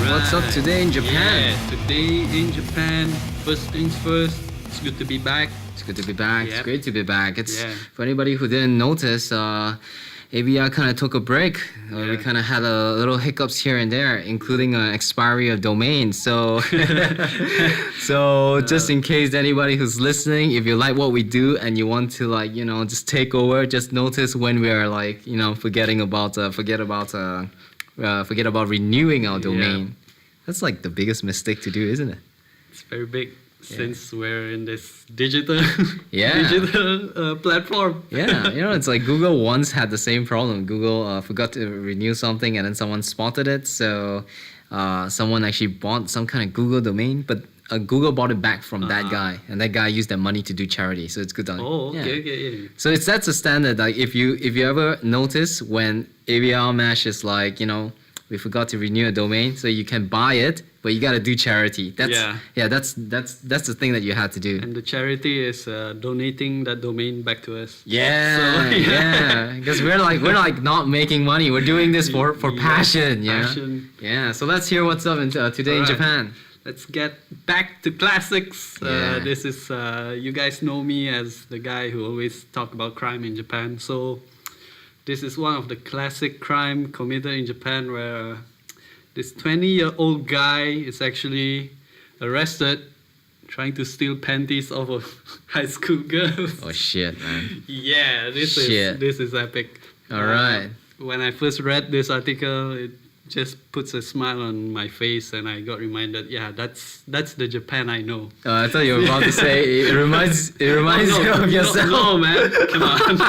What's up today in Japan? Yeah, today in Japan, first things first, it's good to be back. It's good to be back. It's Yep. great to be back. It's Yeah. for anybody who didn't notice, ABR kind of took a break. We Yeah. kind of had a little hiccups here and there, including an expiry of domain. So, just in case anybody who's listening, if you like what we do and you want to just take over, just notice when we are forget about renewing our domain. That's like the biggest mistake to do, isn't it? It's very big since we're in this digital, Yeah. platform. Yeah, it's like Google once had the same problem. Google forgot to renew something and then someone spotted it. So someone actually bought some kind of Google domain, but Google bought it back from that guy. And that guy used that money to do charity. So it's good on Oh, yeah. okay. So that's a standard. Like if you ever notice when ABR Mash is like, we forgot to renew a domain, so you can buy it, but you gotta do charity. That's the thing that you had to do. And the charity is donating that domain back to us. Yeah, because we're like not making money. We're doing this for passion. Yeah, passion. Yeah. So let's hear what's up today in Alright. Japan. Let's get back to classics. Yeah. This is, you guys know me as the guy who always talk about crime in Japan. So this is one of the classic crime committed in Japan where this 20-year-old guy is actually arrested trying to steal panties off of high school girls. Oh shit, man. Yeah, this Shit. is epic. Alright. When I first read this article, it just puts a smile on my face, and I got reminded. Yeah, that's the Japan I know. I thought you were about to say it reminds you of yourself. No, man, come on.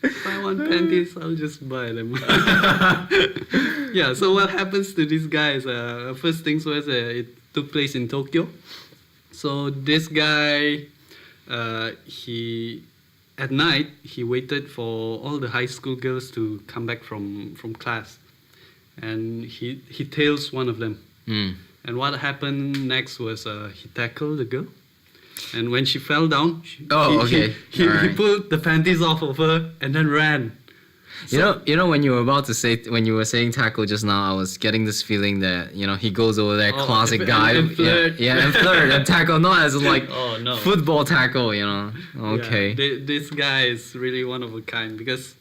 If I want panties, I'll just buy them. Yeah. So what happens to these guys? First things first, it took place in Tokyo. So this guy, at night he waited for all the high school girls to come back from class, and he tails one of them. Mm. And what happened next was he tackled the girl, and when she fell down, he pulled the panties off of her and then ran. You know when you were saying tackle just now, I was getting this feeling that he goes over there, classic guy, and flirt. and flirt and tackle, not as like Oh, no. football tackle, Okay. Yeah, this guy is really one of a kind because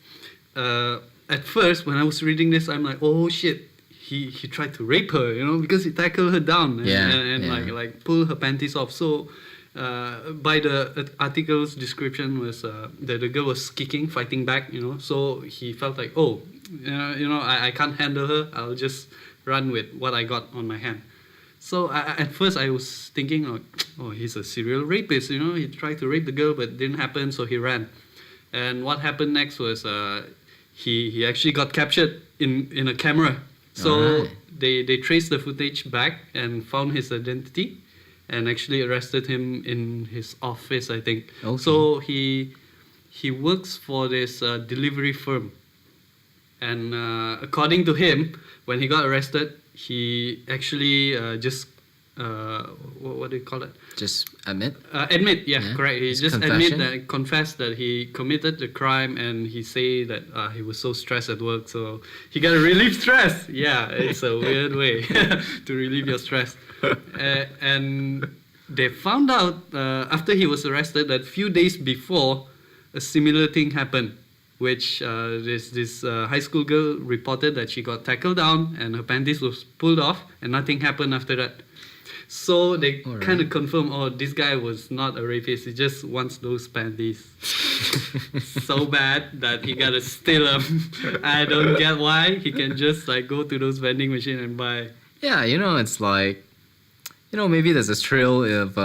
at first when I was reading this, I'm like, oh shit, he tried to rape her, because he tackled her down and like pull her panties off. So by the article's description was that the girl was kicking, fighting back, so he felt like, I can't handle her, I'll just run with what I got on my hand. So at first I was thinking, oh, he's a serial rapist, he tried to rape the girl but it didn't happen, so he ran. And what happened next was he actually got captured in a camera. So Alright. they traced the footage back and found his identity and actually arrested him in his office, I think. Okay. So he works for this delivery firm. And according to him, when he got arrested, he actually what do you call it? Just admit. Admit, correct. He His just confession? confessed that he committed the crime, and he said that he was so stressed at work, so he got to relieve stress. Yeah, it's a weird way to relieve your stress. And they found out after he was arrested that few days before, a similar thing happened, which this high school girl reported that she got tackled down and her panties was pulled off, and nothing happened after that. So they Alright. kind of confirmed, this guy was not a rapist, he just wants those panties so bad that he gotta steal them. I don't get why. He can just go to those vending machine and buy. Yeah, it's like, maybe there's a thrill of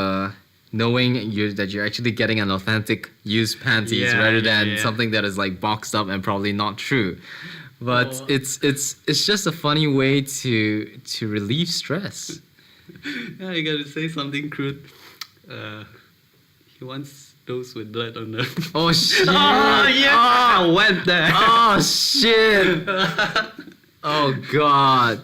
knowing that you're actually getting an authentic used panties rather than something that is like boxed up and probably not true. But Oh. it's just a funny way to relieve stress. Yeah, you gotta say something crude. He wants those with blood on them. Oh shit! Oh yeah! I went there. Oh shit! Oh god!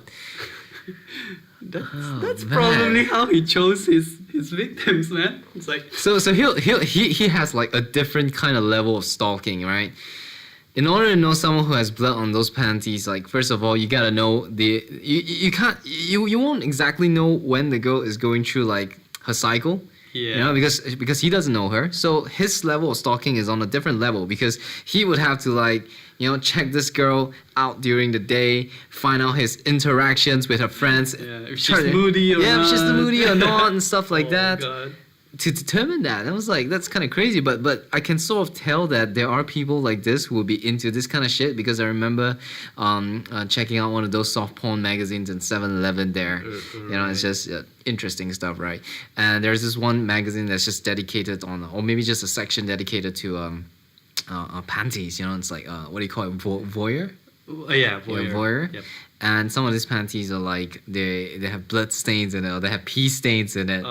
That's man. probably how he chose his victims, man. It's like So he has like a different kind of level of stalking, right? in order to know someone who has blood on those panties, like first of all, you gotta know you can't you won't exactly know when the girl is going through like her cycle. Yeah. You know, because he doesn't know her, so his level of stalking is on a different level because he would have to like, you know, check this girl out during the day, find out his interactions with her friends. Yeah, if she's moody or if she's not. moody or not and stuff like Oh, that. God. To determine that, I was like, that's kind of crazy, but I can sort of tell that there are people like this who will be into this kind of shit because I remember checking out one of those soft porn magazines in 7-Eleven there. You know, it's just interesting stuff, right? And there's this one magazine that's just dedicated on, or maybe just a section dedicated to panties. You know, it's like what do you call it, voyeur? Yeah, voyeur. Yeah, voyeur. Yep. And some of these panties are like they have blood stains in it, or they have pee stains in it.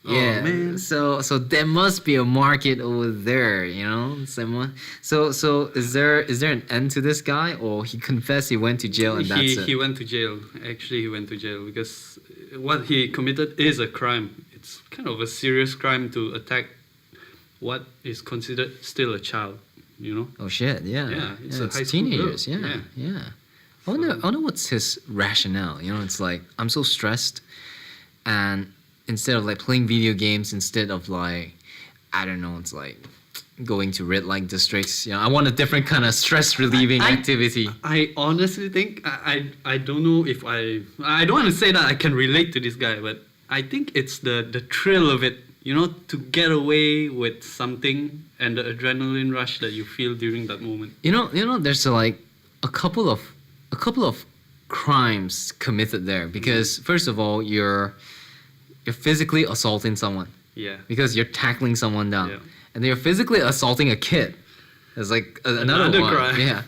Yeah, man. So there must be a market over there, you know. So is there an end to this guy, or he confessed he went to jail and that's it? He went to jail. Actually, he went to jail because what he committed is a crime. It's kind of a serious crime to attack what is considered still a child, you know. Oh shit! Yeah, Yeah, it's a high school teenagers. girl. Yeah. I wonder what's his rationale. You know, it's like I'm so stressed, and instead of like playing video games, instead of like, I don't know, it's like going to red light districts. You know, I want a different kind of stress relieving activity. I honestly think I don't know if I don't want to say that I can relate to this guy, but I think it's the thrill of it, you know, to get away with something and the adrenaline rush that you feel during that moment. You know, there's like a couple of crimes committed there because first of all, you're physically assaulting someone. Yeah. Because you're tackling someone down. Yeah. And then you're physically assaulting a kid. There's like another one. crime. Yeah.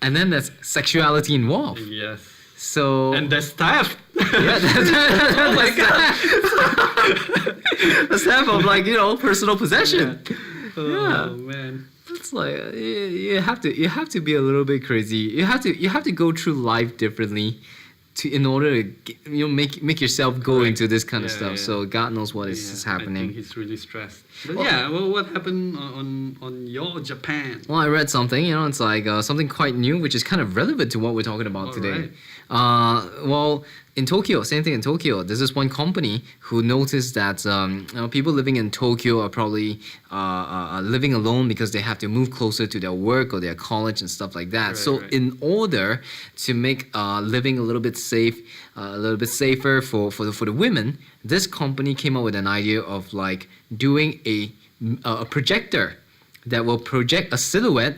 And then there's sexuality involved. Yes. So And there's theft. yeah, oh my god. That's half of like, you know, personal possession. Oh Yeah. man. It's like you have to be a little bit crazy. You have to go through life differently in order to you know make yourself go into this kind of Yeah, stuff. yeah. So God knows what is I think happening. he's really stressed. But Well- yeah, well, what happened on your Japan? Well, I read something, you know, it's like something quite new, which is kind of relevant to what we're talking about today. Well, in Tokyo, same thing in Tokyo. There's this one company who noticed that you know, people living in Tokyo are probably living alone because they have to move closer to their work or their college and stuff like that. So, right. in order to make living a little bit safer for the women, this company came up with an idea of like doing a projector that will project a silhouette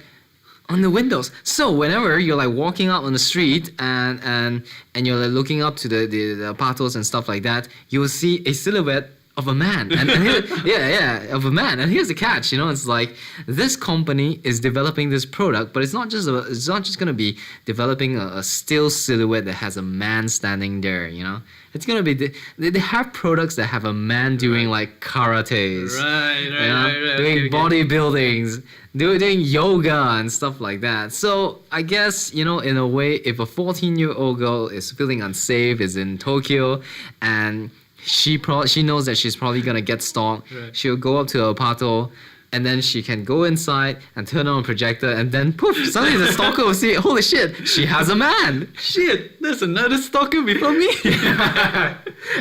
on the windows. So whenever you're like walking out on the street and you're like looking up to the patos and stuff like that, you will see a silhouette of a man. And of a man. And here's the catch, you know, it's like this company is developing this product, but it's not just gonna be developing a still silhouette that has a man standing there, you know. It's gonna be they have products that have a man doing like karates, Right. doing bodybuildings, doing yoga and stuff like that. So I guess, you know, in a way, if a 14-year-old girl is feeling unsafe, is in Tokyo, and she knows that she's probably gonna get stalked, Right. she'll go up to her pato, and then she can go inside and turn on a projector, and then poof, suddenly the stalker will see, holy shit, she has a man. Shit, there's another stalker before me.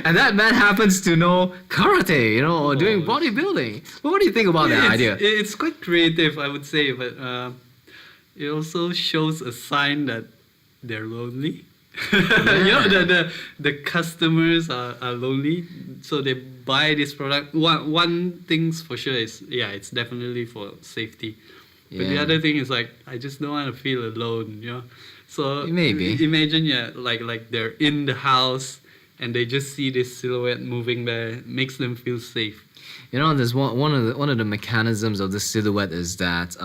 And that man happens to know karate, you know, or doing bodybuilding. But what do you think about that idea? It's quite creative, I would say, but it also shows a sign that they're lonely. You know, the customers are lonely, so they buy this product. One thing's for sure is, yeah, it's definitely for safety. But the Yeah. other thing is like, I just don't want to feel alone, you know. So Maybe. imagine, yeah, like they're in the house and they just see this silhouette moving there. It makes them feel safe. You know, there's one of the mechanisms of the silhouette is that,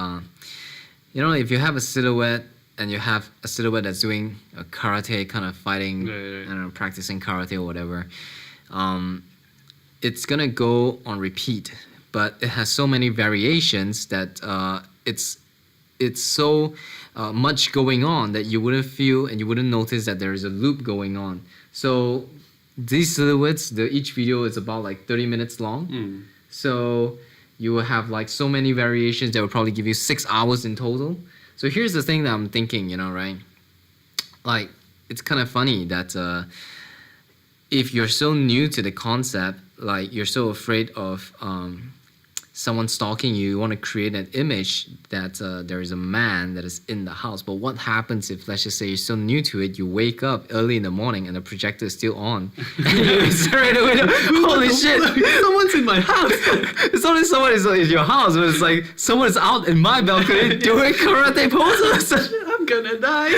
you know, if you have a silhouette and you have a silhouette that's doing a karate kind of fighting, Right. I don't know, practicing karate or whatever, it's gonna go on repeat, but it has so many variations that it's so much going on that you wouldn't feel and you wouldn't notice that there is a loop going on. So these silhouettes, each video is about like 30 minutes long. So you will have like so many variations that will probably give you 6 hours in total. So here's the thing that I'm thinking, right? Like, it's kind of funny that if you're so new to the concept, like you're so afraid of someone stalking you, you want to create an image that there is a man that is in the house. But what happens if, let's just say, you're so new to it, you wake up early in the morning and the projector is still on, and you stare at the window, holy shit, someone's in my house. it's only someone is in your house, but it's like someone is out in my balcony doing karate poses. I'm gonna die.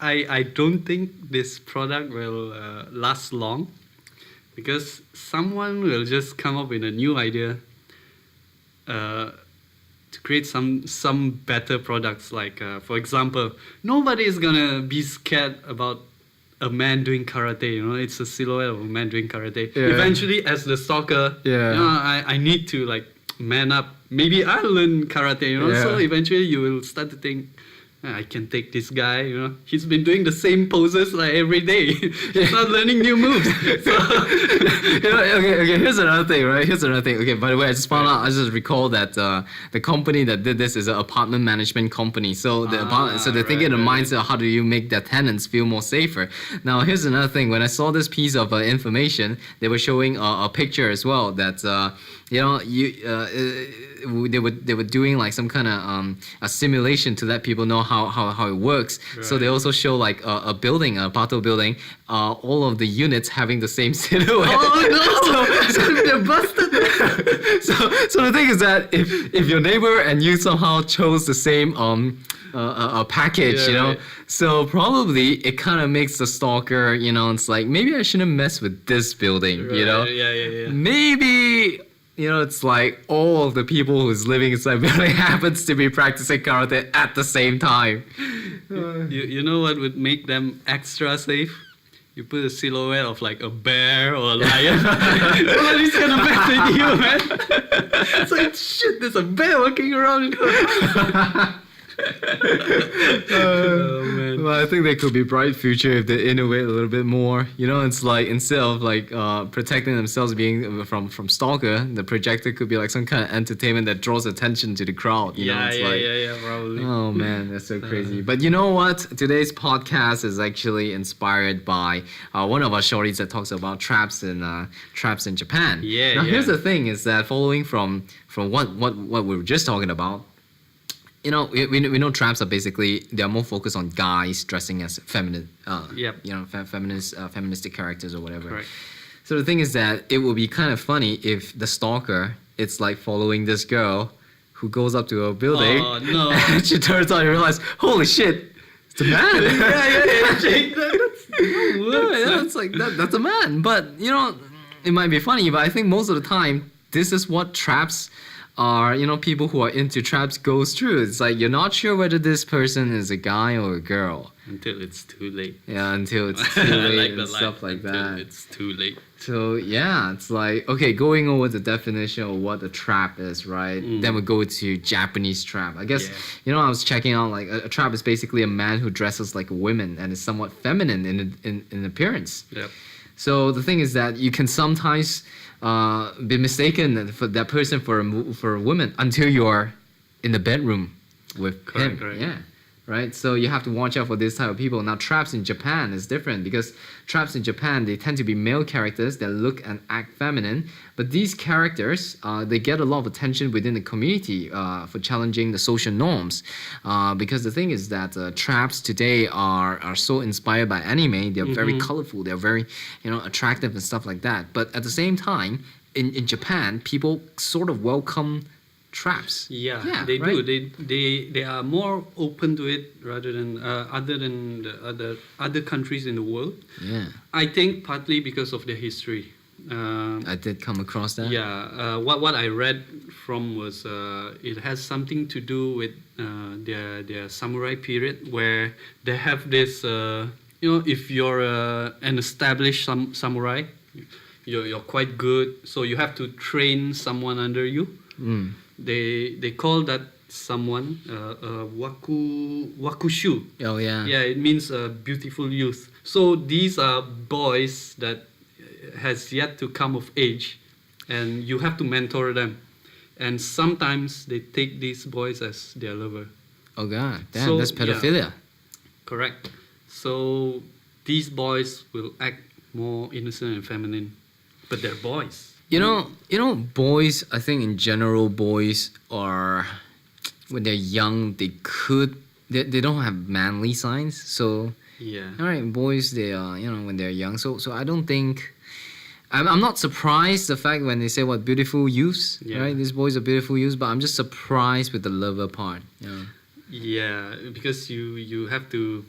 I don't think this product will last long, because someone will just come up with a new idea to create some better products. Like, for example, nobody is gonna be scared about a man doing karate. It's a silhouette of a man doing karate. Yeah. Eventually, as the stalker, I need to like man up. Maybe I'll learn karate. Yeah. So eventually, you will start to think, I can take this guy, he's been doing the same poses like every day. He's not learning new moves. So, okay, here's another thing, right? Okay, by the way, I just found out, I just recall that the company that did this is an apartment management company. So they're thinking the mindset of how do you make their tenants feel more safer. Now, here's another thing. When I saw this piece of information, they were showing a picture as well that, they were doing like some kind of a simulation to let people know how it works. Right. So they also show like a building, a Pato building, all of the units having the same silhouette. Oh no! So they're busted. So the thing is that if your neighbor and you somehow chose the same package, right. So probably it kind of makes the stalker, it's like, maybe I shouldn't mess with this building, right. Yeah. Maybe. It's like all of the people who's living inside building happens to be practicing karate at the same time. You know what would make them extra safe? You put a silhouette of like a bear or a lion. Nobody's gonna mess with you, man. It's like, shit, there's a bear walking around. Oh, man. Well, I think there could be bright future if they innovate a little bit more. It's like instead of like protecting themselves being from stalker, the projector could be like some kind of entertainment that draws attention to the crowd. Yeah, probably. Oh man, that's so crazy. But you know what? Today's podcast is actually inspired by one of our shorties that talks about traps in Japan. Yeah. Now here's the thing: is that following from what we were just talking about. We know traps are basically, they're more focused on guys dressing as feminine, feministic characters or whatever. Correct. So the thing is that it would be kind of funny if the stalker, it's like following this girl who goes up to a building. Oh no! And she turns on and realizes, holy shit, it's a man. It's like that's a man. But it might be funny, but I think most of the time this is what traps are, people who are into traps goes through. It's like you're not sure whether this person is a guy or a girl. Until it's too late. Yeah, until it's too late and stuff like that. It's too late. So yeah, it's like, okay, going over the definition of what a trap is, right? Then we go to Japanese trap. I guess, I was checking out, like a trap is basically a man who dresses like a woman and is somewhat feminine in appearance. Yep. So the thing is that you can sometimes be mistaken for that person for a woman until you're in the bedroom with him. Correct. Yeah, right. So you have to watch out for this type of people. Now, traps in Japan is different because traps in Japan, they tend to be male characters that look and act feminine, but these characters they get a lot of attention within the community for challenging the social norms. Because the thing is that traps today are so inspired by anime. They're very colorful. They're very attractive and stuff like that. But at the same time, in Japan, people sort of welcome traps. Yeah, they right? do. They are more open to it rather than other than the other countries in the world. Yeah, I think partly because of their history. I did come across that. Yeah, what I read from was it has something to do with their samurai period, where they have this. If you're an established samurai, you're quite good, so you have to train someone under you. They call that someone wakushu. Oh yeah. Yeah, it means beautiful youth. So these are boys that has yet to come of age, and you have to mentor them. and sometimes they take these boys as their lover. Oh god, damn, So, that's yeah. pedophilia. Correct. So these boys will act more innocent and feminine, but they're boys. You know, boys. I think in general, boys are when they're young. They don't have manly signs. So, Yeah. all right, boys. They are when they're young. So I don't think. I'm not surprised the fact when they say what beautiful youths, Yeah. right? These boys are beautiful youths, but I'm just surprised with the lover part. Yeah, because you have to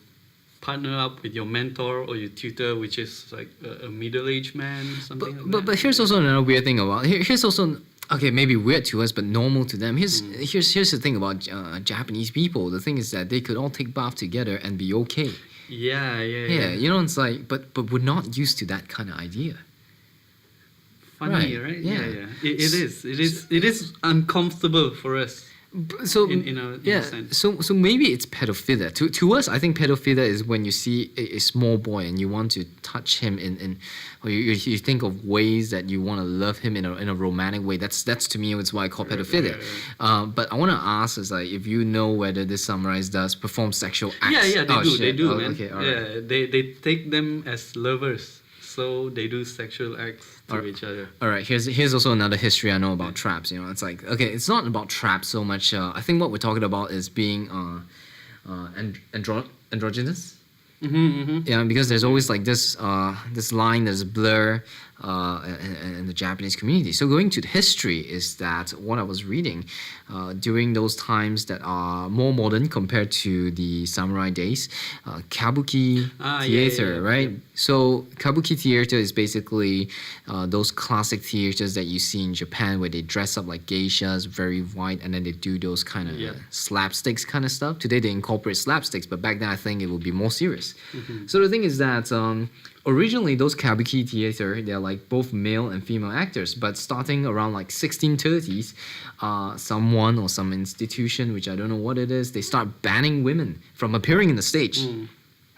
partner up with your mentor or your tutor, which is like a middle-aged man, something like that. But here's also another weird thing about here's also okay, maybe weird to us but normal to them. Here's the thing about Japanese people. The thing is that they could all take bath together and be okay. Yeah. Yeah, it's like but we're not used to that kind of idea. Funny, Right, right? yeah. It is uncomfortable for us. So In a sense. so maybe it's pedophilia. To us, I think pedophilia is when you see a small boy and you want to touch him or you think of ways that you want to love him in a romantic way. That's to me it's why I call pedophilia. But I want to ask is like if you know whether this samurai does perform sexual acts. Yeah, they do, man. Okay, all right. Yeah, they take them as lovers, so they do sexual acts to each other. All right, here's also another history I know about traps. It's like okay, it's not about traps so much. I think what we're talking about is being androgynous. Yeah, because there's always like this line that's blur in the Japanese community. So going to the history is that what I was reading during those times that are more modern compared to the samurai days, kabuki theater, right? Yeah. So kabuki theater is basically those classic theaters that you see in Japan where they dress up like geishas, very white, and then they do those kind of slapsticks kind of stuff. Today they incorporate slapsticks, but back then I think it would be more serious. So the thing is that originally those kabuki theater, they're like both male and female actors, but starting around like 1630s, someone or some institution, which I don't know what it is, they start banning women from appearing in the stage.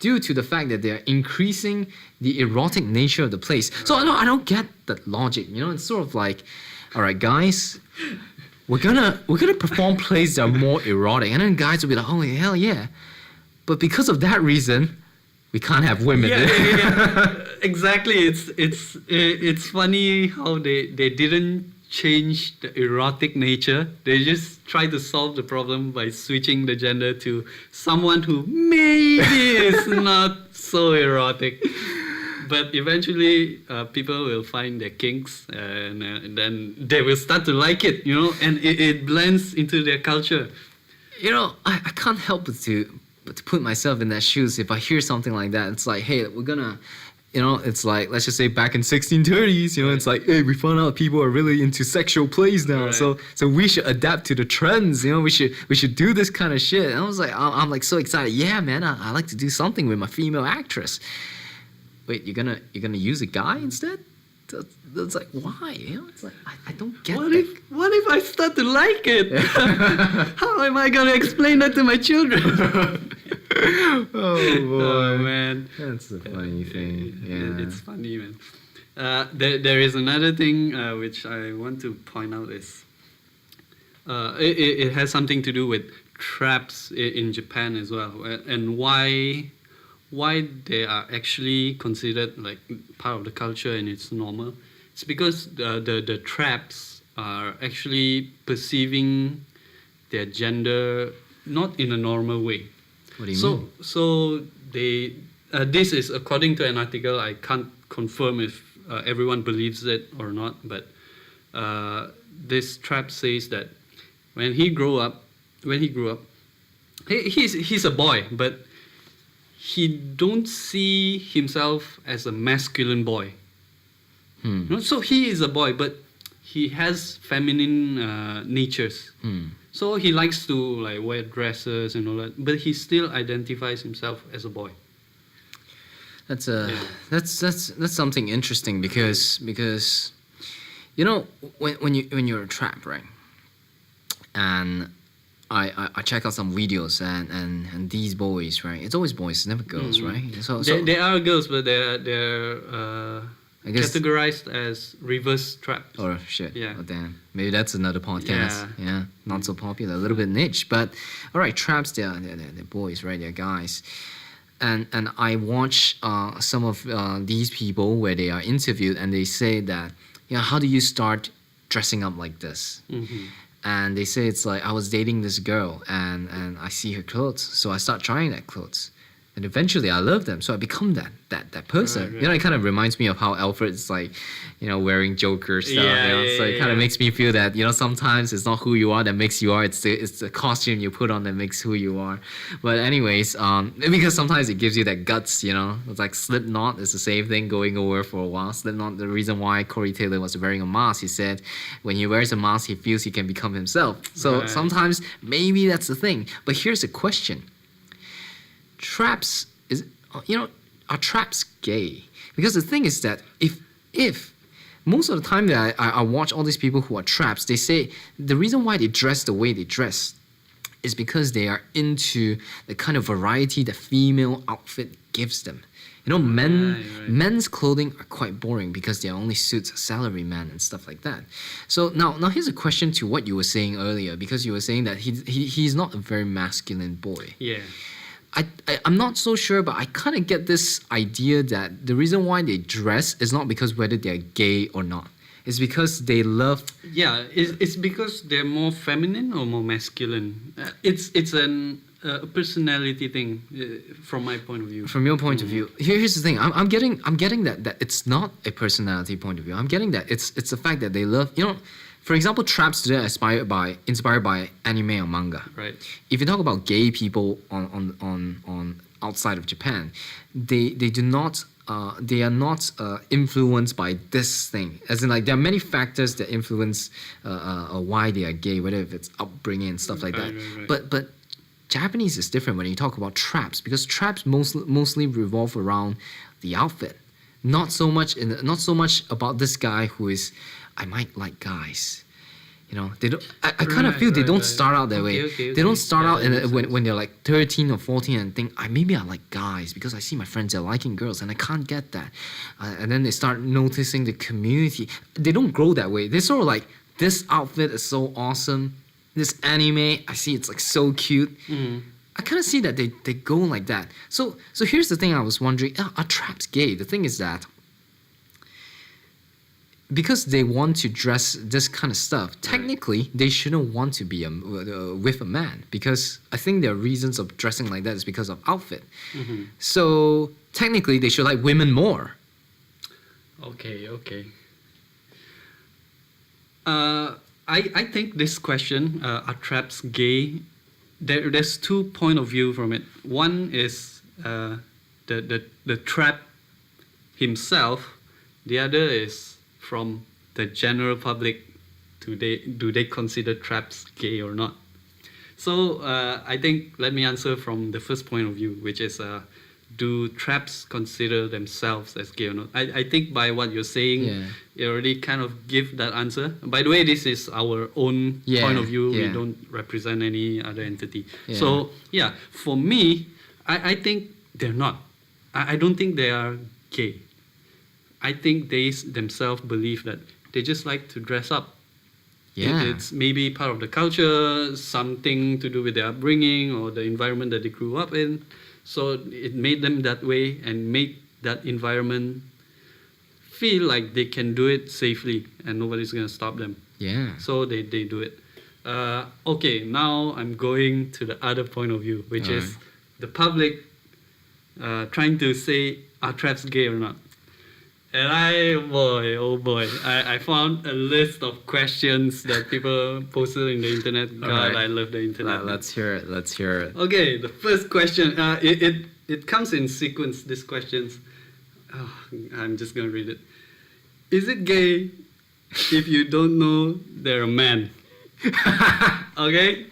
Due to the fact that they're increasing the erotic nature of the place. So I don't get that logic. It's sort of like, all right, guys, we're gonna perform plays that are more erotic, and then guys will be like, holy hell yeah. But because of that reason, we can't have women. Yeah. Exactly. It's funny how they didn't change the erotic nature. They just try to solve the problem by switching the gender to someone who maybe is not so erotic. But eventually, people will find their kinks, and then they will start to like it, and it blends into their culture. I can't help but to put myself in that shoes. If I hear something like that, it's like, hey, we're gonna, it's like, let's just say back in 1630s, it's like, hey, we found out people are really into sexual plays now, Right. so we should adapt to the trends, we should do this kind of shit. And I was like, I'm like so excited. Yeah, man, I like to do something with my female actress. Wait, you're gonna use a guy instead? That's like, why? It's like I don't get What that. if I start to like it? How am I gonna explain that to my children? Oh boy. Oh man, That's the funny thing. Yeah. It's funny, man. There is another thing which I want to point out is it has something to do with traps in Japan as well, and why they are actually considered like part of the culture and it's normal. It's because the traps are actually perceiving their gender not in a normal way. What do you mean? So they this is according to an article. I can't confirm if everyone believes it or not, but this trap says that when he grew up, he's a boy, but he don't see himself as a masculine boy. So he is a boy, but he has feminine natures. So he likes to like wear dresses and all that, but he still identifies himself as a boy. That's that's something interesting because when you're a trap, right? And I check out some videos and these boys, right? It's always boys, it's never girls, right? So There are girls, but I guess. categorized as reverse traps. Oh shit. Yeah. Oh damn. Maybe that's another podcast. Yeah. Not so popular. A little bit niche. But all right, traps. They're boys, right? They're guys. And I watch some of these people where they are interviewed and they say that, how do you start dressing up like this? Mm-hmm. And they say it's like, I was dating this girl and I see her clothes, so I start trying that clothes. And eventually I love them, so I become that person. Right. It kind of reminds me of how Alfred's like, wearing Joker stuff. So it kind of makes me feel that, sometimes it's not who you are that makes you are, it's the costume you put on that makes who you are. But anyways, because sometimes it gives you that guts, It's like Slipknot is the same thing going over for a while. Slipknot, the reason why Corey Taylor was wearing a mask, he said when he wears a mask, he feels he can become himself. So sometimes maybe that's the thing. But here's a question. Traps are traps gay? Because the thing is that if most of the time that I watch all these people who are traps, they say the reason why they dress the way they dress is because they are into the kind of variety that female outfit gives them. Men's clothing are quite boring because they are only suits salaryman and stuff like that. So now here's a question to what you were saying earlier, because you were saying that he's not a very masculine boy. Yeah. I'm not so sure, but I kind of get this idea that the reason why they dress is not because whether they're gay or not. It's because they love... Yeah, it's because they're more feminine or more masculine. It's a personality thing from my point of view. From your point of view, here's the thing. I'm getting that it's not a personality point of view. I'm getting that it's the fact that they love... For example, traps today are inspired by anime or manga. Right. If you talk about gay people on outside of Japan, they do not they are not influenced by this thing. As in, like, there are many factors that influence why they are gay, whether if it's upbringing and stuff like that. Right. But Japanese is different when you talk about traps, because traps mostly revolve around the outfit. Not so much about this guy who is, I might like guys. They don't. I kind of feel they don't start out that way. They don't start out when they're like 13 or 14 and think, maybe I like guys because I see my friends are liking girls and I can't get that. And then they start noticing the community. They don't grow that way. They're sort of like, this outfit is so awesome. This anime, I see it's like so cute. Mm. I kind of see that they go like that. So here's the thing I was wondering, are traps gay? The thing is that because they want to dress this kind of stuff, technically they shouldn't want to be with a man, because I think their reasons of dressing like that is because of outfit. Mm-hmm. So technically they should like women more. Okay. I think this question, are traps gay? There's 2 points of view from it. One is the trap himself. The other is from the general public. Do they consider traps gay or not? So I think, let me answer from the first point of view, which is do traps consider themselves as gay or not? I think by what you're saying, you already kind of give that answer. By the way, this is our own point of view. We don't represent any other entity. So for me, I think they're not. I don't think they are gay. I think they themselves believe that they just like to dress up. It's maybe part of the culture, something to do with their upbringing or the environment that they grew up in. So it made them that way and made that environment feel like they can do it safely and nobody's going to stop them. So they do it. Okay, now I'm going to the other point of view, which is the public trying to say, are traps gay or not? And I found a list of questions that people posted in the internet. God, I love the internet. Let's hear it. Okay, the first question, it comes in sequence, these questions. I'm just going to read it. Is it gay if you don't know they're a man? Okay.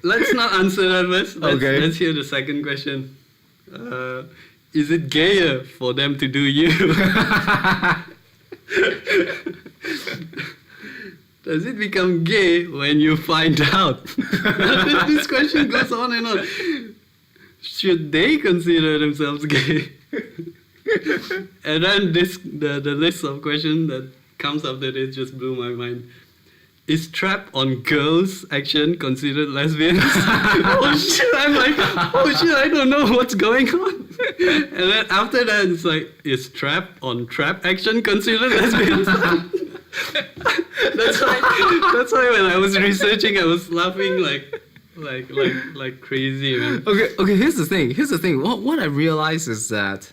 Let's not answer that first. Let's hear the second question. Is it gayer for them to do you? Does it become gay when you find out? This question goes on and on. should they consider themselves gay? And then the list of questions that comes after this just blew my mind. Is trap on girls action considered lesbians? Oh shit, I'm like, oh shit, I don't know what's going on. And then after that, it's like, is trap on trap action considered lesbians? That's why when I was researching, I was laughing like crazy, man. Okay. Here's the thing. What I realized is that,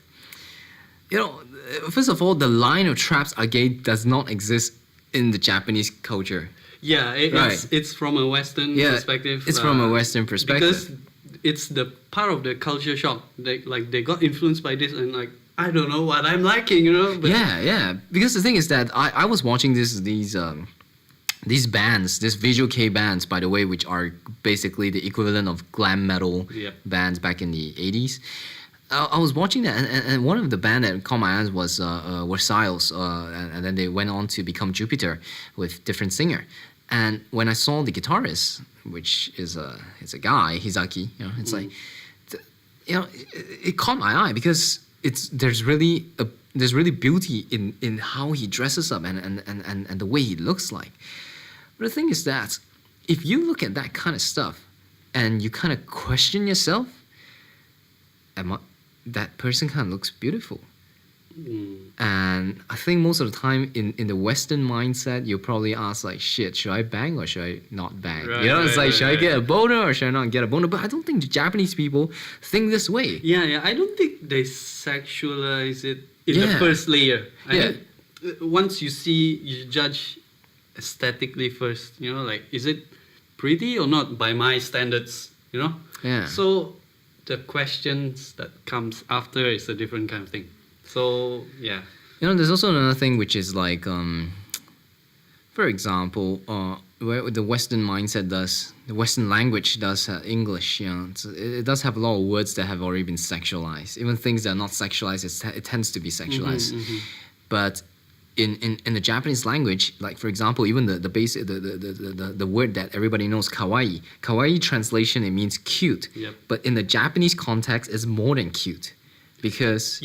first of all, the line of traps are gay does not exist in the Japanese culture. Yeah, it's from a Western perspective. It's from a Western perspective. Because it's the part of the culture shock. They got influenced by this and like, I don't know what I'm liking, But yeah. Because the thing is that I was watching these bands, these visual kei bands, by the way, which are basically the equivalent of glam metal bands back in the 80s. I was watching that, and one of the band that caught my eyes was Siles, and then they went on to become Jupiter with different singer. And when I saw the guitarist, which is a guy, Hizaki, it's like, it caught my eye because there's really beauty in how he dresses up and the way he looks like. But the thing is that if you look at that kind of stuff and you kind of question yourself, that person kind of looks beautiful. And I think most of the time in the Western mindset, you'll probably ask like, shit, should I bang or should I not bang? Should I get a boner or should I not get a boner? But I don't think the Japanese people think this way. Yeah. I don't think they sexualize it in the first layer. I think once you judge aesthetically first, like, is it pretty or not by my standards, Yeah. So the questions that comes after is a different kind of thing. So yeah. There's also another thing which is like, for example, where the Western mindset does, the Western language does English. It does have a lot of words that have already been sexualized. Even things that are not sexualized, it tends to be sexualized. But in the Japanese language, like for example, even the basic the word that everybody knows, kawaii. Kawaii translation, it means cute. Yep. But in the Japanese context, it's more than cute, because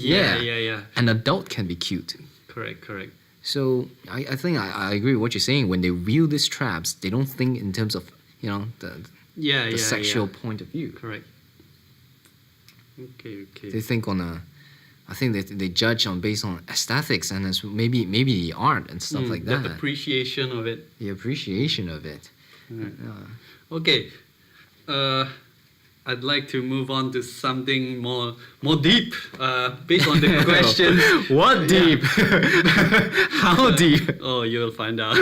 an adult can be cute. Correct. So I think I agree with what you're saying. When they view these traps, they don't think in terms of the sexual point of view. Correct. Okay. They think I think they judge based on aesthetics and maybe the art and stuff like that. The appreciation of it. The appreciation of it. Right. Okay. I'd like to move on to something more deep, based on the question. What deep? How deep? Oh, you'll find out.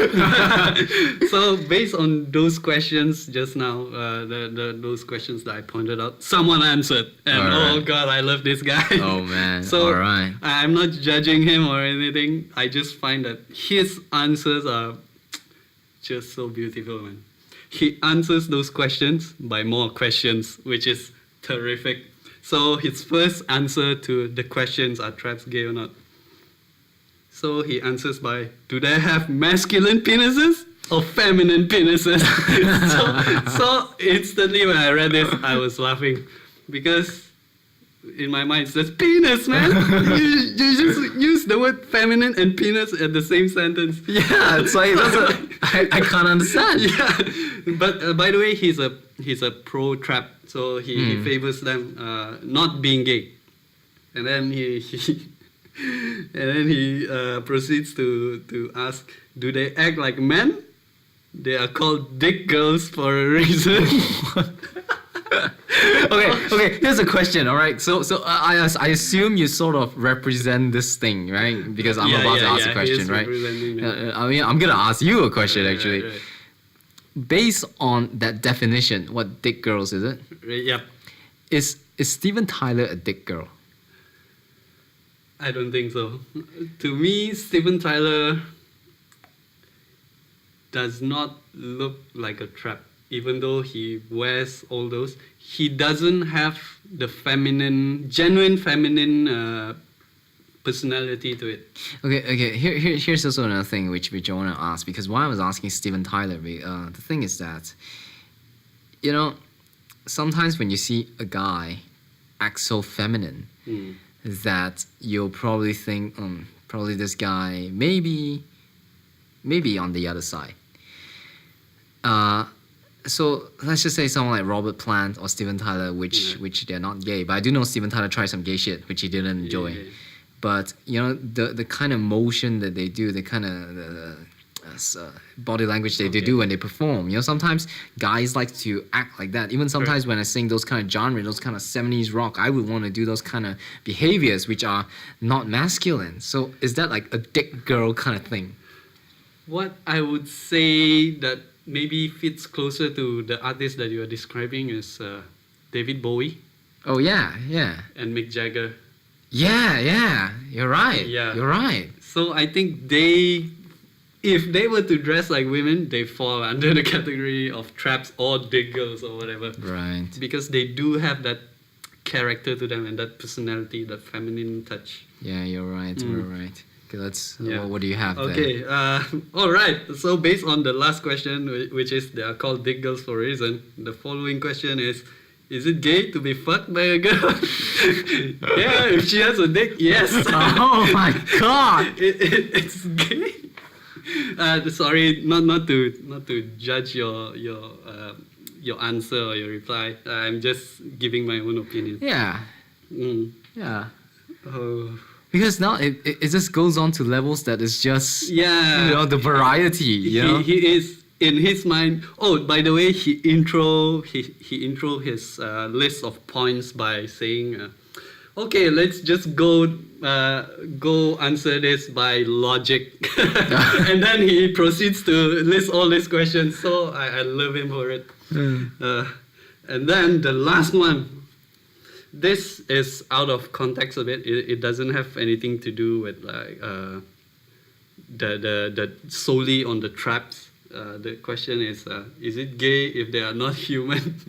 So based on those questions just now, those questions that I pointed out, someone answered, and oh god, I love this guy. Oh man! So all right. I'm not judging him or anything. I just find that his answers are just so beautiful, man. He answers those questions by more questions, which is terrific. So his first answer to the questions, are traps gay or not? So he answers by, do they have masculine penises or feminine penises? so instantly when I read this, I was laughing because in my mind it says penis, man. you just use the word feminine and penis at the same sentence. Yeah, it's like I can't understand. Yeah, but by the way, he's a pro trap, so he favors them not being gay, and then he proceeds to ask, do they act like men? They are called dick girls for a reason. Okay. Here's a question. All right. So I assume you sort of represent this thing, right? Because I'm about to ask a question, right? I mean, I'm gonna ask you a question actually. Right. Based on that definition, what dick girls is it? Yep. Is Steven Tyler a dick girl? I don't think so. To me, Steven Tyler does not look like a trap. Even though he wears all those, he doesn't have the genuine feminine personality to it. Okay. Here's also another thing which I want to ask, because why I was asking Steven Tyler, the thing is that, sometimes when you see a guy act so feminine that you'll probably think, probably this guy maybe on the other side. So let's just say someone like Robert Plant or Steven Tyler, which they're not gay, but I do know Steven Tyler tried some gay shit, which he didn't enjoy. Yeah. But you know the kind of motion that they do, the kind of body language they do when they perform. You know, sometimes guys like to act like that. Even sometimes when I sing those kind of genre, those kind of 70s rock, I would want to do those kind of behaviors which are not masculine. So is that like a dick girl kind of thing? What I would say that maybe fits closer to the artist that you are describing is David Bowie. Oh yeah, yeah. And Mick Jagger. Yeah, you're right. Yeah. You're right. So I think if they were to dress like women, they fall under the category of traps or dick girls or whatever. Right. Because they do have that character to them and that personality, that feminine touch. Yeah, you're right. You're right. Okay, what do you have there? Okay, all right. So based on the last question, which is they are called dick girls for a reason, the following question is it gay to be fucked by a girl? Yeah, if she has a dick, yes. Oh my god! It's gay. Sorry, not to judge your answer or your reply. I'm just giving my own opinion. Yeah. Yeah. Oh. Because now it just goes on to levels that is just the variety. He is in his mind. Oh, by the way, he intro his list of points by saying, "Okay, let's just go answer this by logic," and then he proceeds to list all these questions. So I love him for it. And then the last one. This is out of context a bit. It doesn't have anything to do with like the solely on the traps. The question is it gay if they are not human?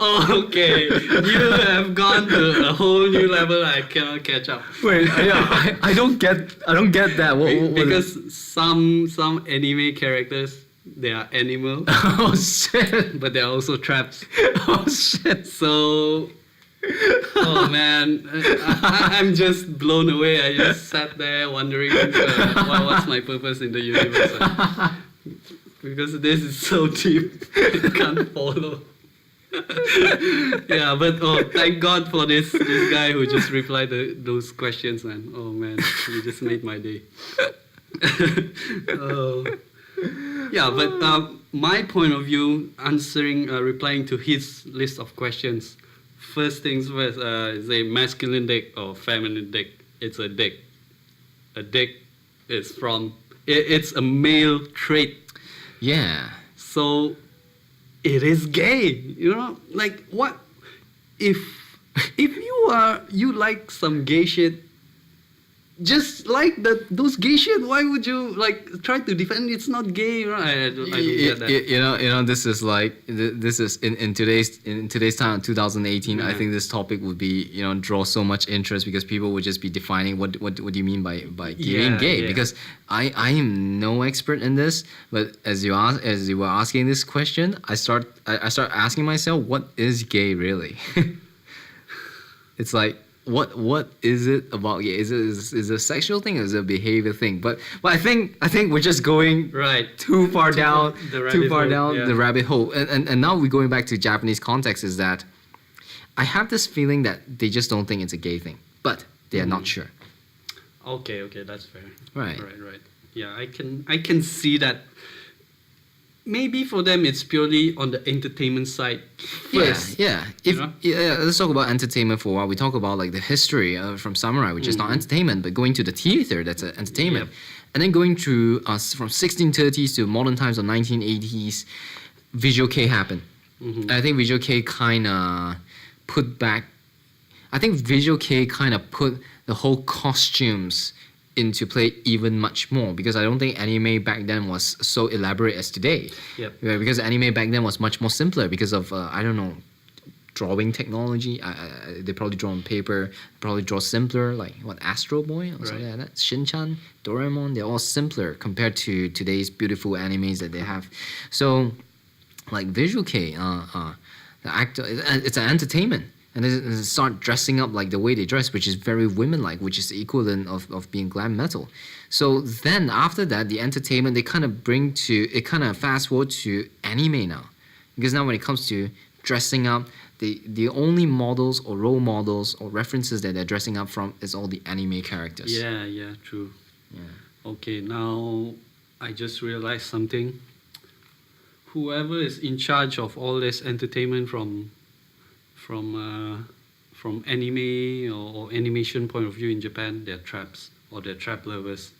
Oh, okay, you have gone to a whole new level. I cannot catch up. Wait, I don't get that. Because some anime characters, they are animal. Oh shit! But they are also traps. Oh shit! So. Oh man, I'm just blown away. I just sat there wondering what's my purpose in the universe. Because this is so deep, I can't follow. Yeah, but thank God for this guy who just replied those questions, man. Oh man, you just made my day. Yeah, but my point of view, replying to his list of questions. First things first, is a masculine dick or feminine dick. It's a dick. A dick is it's a male trait. Yeah. So it is gay, you know? Like what if you like some gay shit, just like those gay shit, why would you like try to defend it's not gay, right? I don't get that. You know, this is like this is in today's time, 2018. I think this topic would be draw so much interest because people would just be defining what do you mean by gay and gay? Because I am no expert in this, but as you were asking this question, I start asking myself, what is gay really? It's like. What is it about gay? Is it a sexual thing or is it a behavior thing? But I think we're just going too far down the rabbit hole. And now we're going back to Japanese context is that I have this feeling that they just don't think it's a gay thing, but they are not sure. Okay, that's fair. Right. Yeah, I can see that. Maybe for them it's purely on the entertainment side first. Yeah. Let's talk about entertainment for a while. We talk about like the history from samurai, which is not entertainment, but going to the theater, that's entertainment. And then going through from 1630s to modern times of 1980s, visual kei happened. And I think visual kei kind of put the whole costumes into play even much more because I don't think anime back then was so elaborate as today. Yep. Right, because anime back then was much more simpler because of drawing technology. They probably draw on paper, probably draw simpler like Astro Boy or something like that. Shin-chan, Doraemon, they're all simpler compared to today's beautiful animes that they have. So like visual kei, the actor, it's an entertainment. and they start dressing up like the way they dress, which is very women-like, which is the equivalent of being glam metal. So then after that, the entertainment, they kind of fast forward to anime now. Because now when it comes to dressing up, the only models or role models or references that they're dressing up from is all the anime characters. Yeah, true. Yeah. Okay, now I just realized something. Whoever is in charge of all this entertainment from anime or animation point of view in Japan, they're traps or they're trap lovers.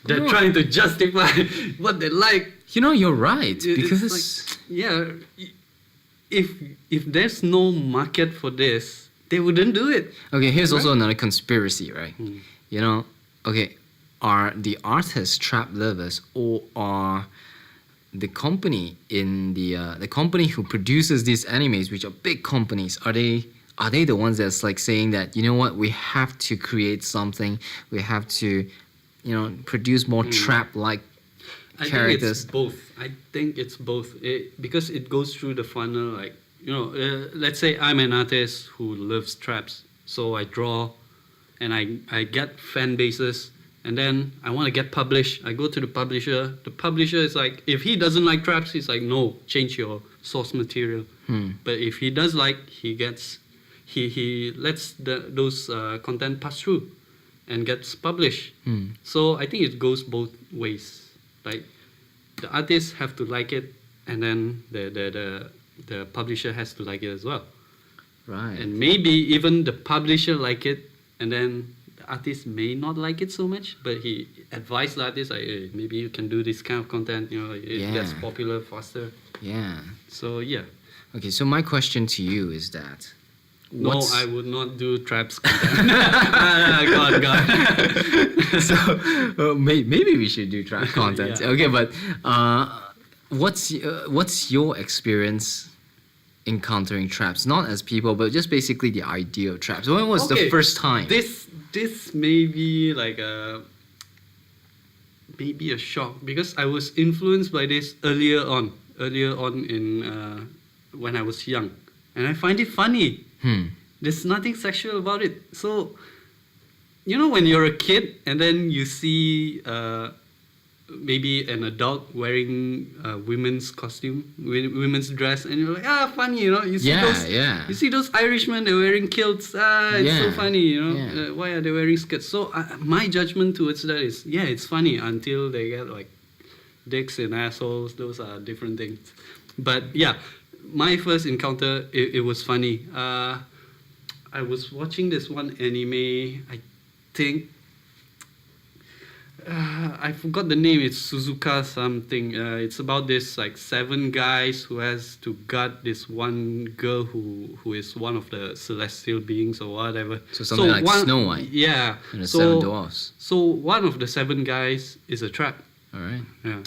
They're trying to justify what they like. You know, you're right. Because like, yeah, if there's no market for this, they wouldn't do it. Okay, here's also another conspiracy, right? You know, okay, are the artists trap lovers, or are the company in the company who produces these animes, which are big companies, are they the ones that's like saying that, you know what, we have to create something, we have to, you know, produce more trap-like characters? I think it's both. Because it goes through the funnel, like, you know, let's say I'm an artist who loves traps, so I draw and I get fan bases, and then I want to get published. I go to the publisher. The publisher is like, if he doesn't like traps, he's like, no, change your source material. But if he does like, he lets those content pass through and gets published. So I think it goes both ways. Like, the artists have to like it, and then the publisher has to like it as well. Right. And maybe even the publisher like it, and then the artist may not like it so much, but he advised the artist, like, hey, maybe you can do this kind of content, you know, it gets popular faster. Yeah. So yeah. Okay, so my question to you is that, No, I would not do traps content. God. So maybe we should do trap content. Yeah. Okay, but what's your experience encountering traps? Not as people, but just basically the idea of traps. When was the first time? This may be like maybe a shock, because I was influenced by this earlier on in when I was young, and I find it funny. There's nothing sexual about it. So, you know, when you're a kid and then you see maybe an adult wearing women's costume, women's dress, and you're like, funny, you know. You see those Irishmen, they're wearing kilts. It's so funny, you know. Why are they wearing skirts? So my judgment towards that is, it's funny until they get like dicks and assholes. Those are different things. But yeah, my first encounter, it was funny. I was watching this one anime, I think, I forgot the name, it's Suzuka something. It's about this like 7 guys who has to guard this one girl who is one of the celestial beings or whatever. So something like Snow White. Yeah. And the 7 dwarfs. So one of the 7 guys is a trap. Alright. Yeah.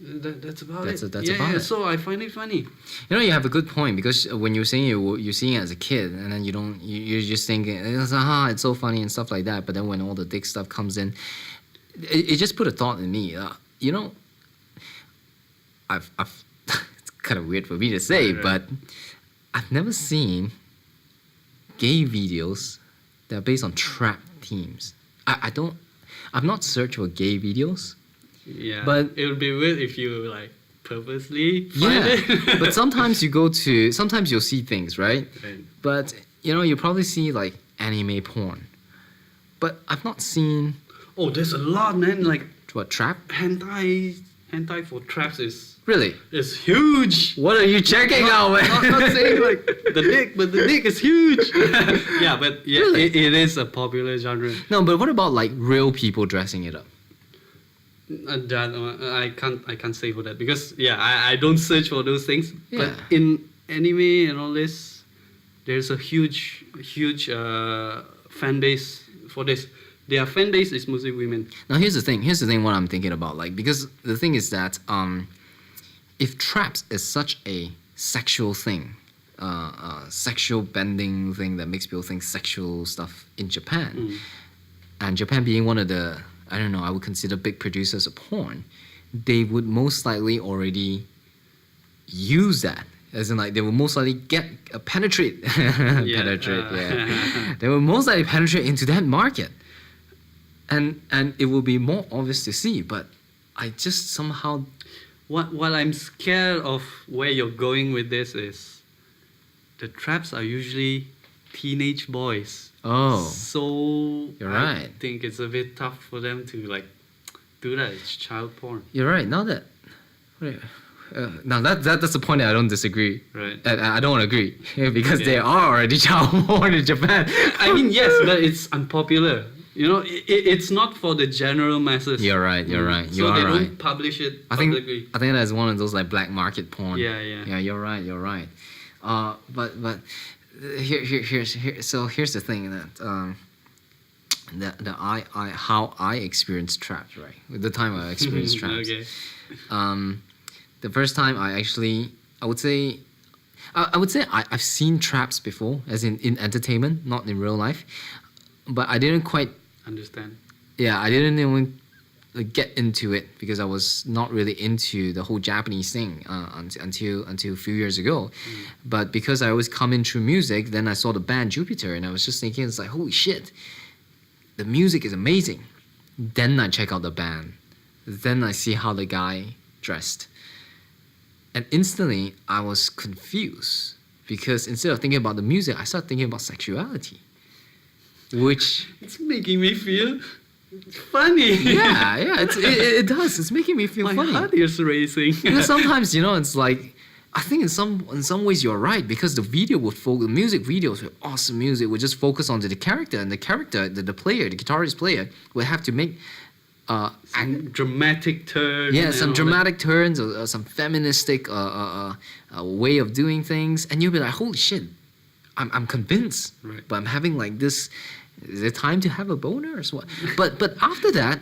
That's about it. That's about it. So I find it funny. You know, you have a good point, because when you're saying you're seeing it as a kid, and then you're just thinking, it's so funny and stuff like that. But then when all the dick stuff comes in, it just put a thought in me. You know, I've it's kind of weird for me to say, but I've never seen gay videos that are based on trap themes. I've not searched for gay videos. Yeah, but it would be weird if you like purposely find it. But sometimes you'll see things, right? But you know, you probably see like anime porn. But I've not seen. Oh, there's a lot, man. Like what, trap? Hentai for traps is really? It's huge. What are you checking out, man? Not saying like the dick, but the dick is huge. Yeah, but really? it is a popular genre. No, but what about like real people dressing it up? I can't say for that, because I don't search for those things. Yeah. But in anime and all this, there's a huge fan base for this. Their fan base is mostly women. Now here's the thing what I'm thinking about, like, because the thing is that if traps is such a sexual thing, sexual bending thing that makes people think sexual stuff in Japan, and Japan being one of the, I don't know, I would consider big producers of porn, they would most likely already use that as in like they will most likely penetrate, penetrate, yeah. They will most likely penetrate into that market, and it will be more obvious to see. But I just somehow, what I'm scared of where you're going with this is, the traps are usually teenage boys. oh, So You're I right. think it's a bit tough for them to like do that. It's child porn, you're right. Now that, now that's the point that I don't disagree. right? I don't agree because Okay. there are already child porn in Japan. I mean, yes, but it's unpopular. You know, it's not for the general masses. You're right. You're right. You So are they right. don't publish it I think publicly. that's one of those like black market porn. Yeah, yeah. Yeah, you're right. You're right. But here's the thing that how I experienced traps, right? The time I experienced traps. Okay. The first time I would say I've seen traps before, as in entertainment, not in real life. But I didn't quite, Understand. I didn't even like, get into it because I was not really into the whole Japanese thing until a few years ago. But because I always come in through music, then I saw the band Jupiter, and I was just thinking, it's like, holy shit, the music is amazing. Then I check out the band. Then I see how the guy dressed. And instantly, I was confused because instead of thinking about the music, I started thinking about sexuality. Which, It's making me feel funny. it does. It's making me feel My funny. heart is racing. Because sometimes, it's like, I think in some ways you're right, because the video would focus, the music videos with awesome music would just focus onto the character, and the character, the player, the guitarist player, would have to make Dramatic turn. and some all dramatic turns or some feministic way of doing things, and you'll be like, holy shit, I'm convinced, Right. but I'm having like this. Is it time to have a boner or what? But after that,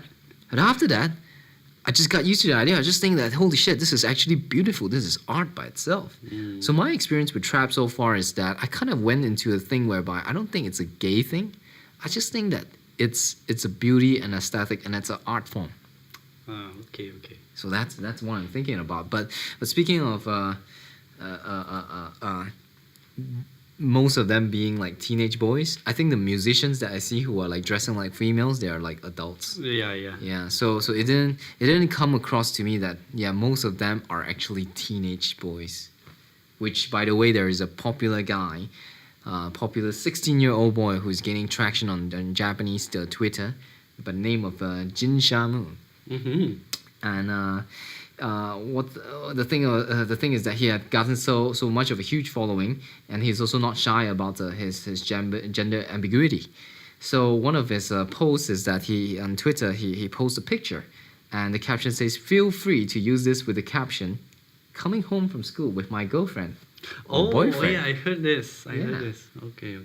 I just got used to the idea. I just think that holy shit, this is actually beautiful. This is art by itself. So my experience with trap so far is that I kind of went into a thing whereby I don't think it's a gay thing. I just think that it's a beauty and aesthetic, and it's an art form. that. Okay. So that's what I'm thinking about. But speaking of most of them being like teenage boys, I think the musicians that I see who are like dressing like females, they are like adults. Yeah. Yeah. So it didn't come across to me that most of them are actually teenage boys. Which, by the way, there is a popular guy, popular 16-year-old boy who's gaining traction on Japanese Twitter by the name of Jin Shamu. Mm-hmm. And the thing is that he had gotten so much of a huge following, and he's also not shy about his gender ambiguity. So one of his posts is that he on Twitter he posts a picture, and the caption says, "Feel free to use this with the caption, coming home from school with my girlfriend or boyfriend." Yeah, I heard this. Yeah. Okay.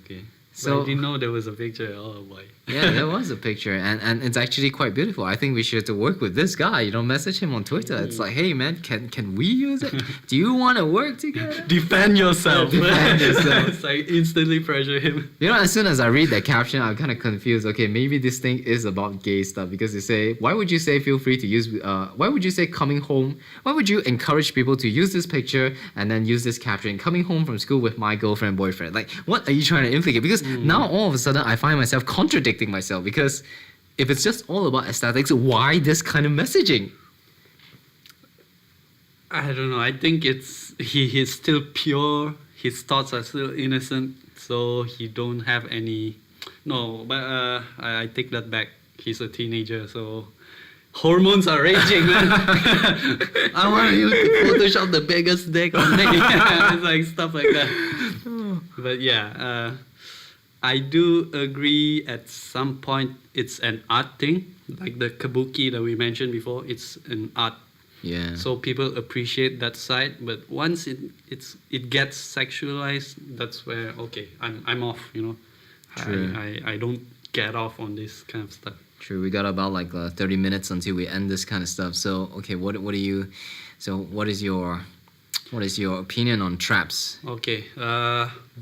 So- So I didn't know there was a picture. Oh boy. Yeah, there was a picture, and it's actually quite beautiful. I think we should work with this guy. Message him on Twitter. It's like, hey man, can we use it? Do you want to work together? Defend yourself. Defend yourself. It's like instantly pressure him. As soon as I read that caption, I'm kind of confused. Okay, maybe this thing is about gay stuff, because they say, why would you say feel free to use? Why would you say coming home? Why would you encourage people to use this picture and then use this caption, coming home from school with my girlfriend, boyfriend? Like, what are you trying to implicate? Because now all of a sudden I find myself contradicting myself, because if it's just all about aesthetics, why this kind of messaging? I don't know. I think he's still pure. His thoughts are still innocent, so he don't have any. No, but I take that back. He's a teenager, so hormones are raging, man. I want you to Photoshop the biggest dick on me. It's like stuff like that. But yeah, I do agree. At some point, it's an art thing, like the kabuki that we mentioned before. It's an art. Yeah. So people appreciate that side, but once it gets sexualized, that's where I'm off. True. I don't get off on this kind of stuff. True. We got about like 30 minutes until we end this kind of stuff. So okay, what is your opinion on traps? Okay,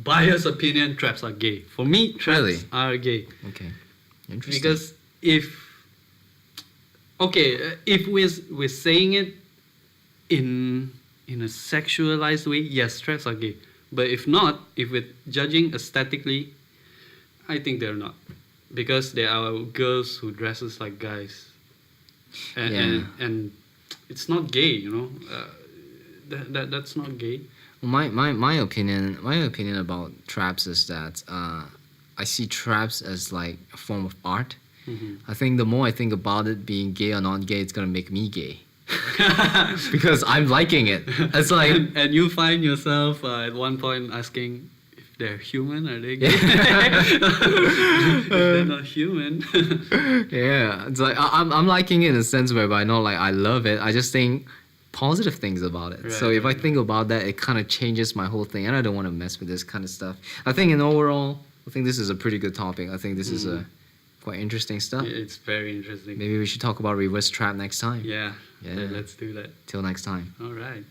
biased opinion: traps are gay. For me, traps Really? are gay. Okay. Interesting. Because if we're saying it in in a sexualized way, yes, traps are gay. But if not, if we're judging aesthetically, I think they're not, because there are girls who dresses like guys, and it's not gay, you know. That's not gay. My opinion about traps is that I see traps as like a form of art. I think the more I think about it being gay or not gay, it's gonna make me gay. Because I'm liking it. It's like and you find yourself at one point asking if they're human, are they gay? If they're not human. yeah, it's like I'm liking it in a sense whereby not like I love it. I just think positive things about it. Right, so if I right. think about that, it kind of changes my whole thing, and I don't want to mess with this kind of stuff. I think in overall, I think this is a pretty good topic. I think this is a quite interesting stuff. It's very interesting. Maybe we should talk about reverse trap next time. Yeah, Yeah. let's do that. Till next time. All right.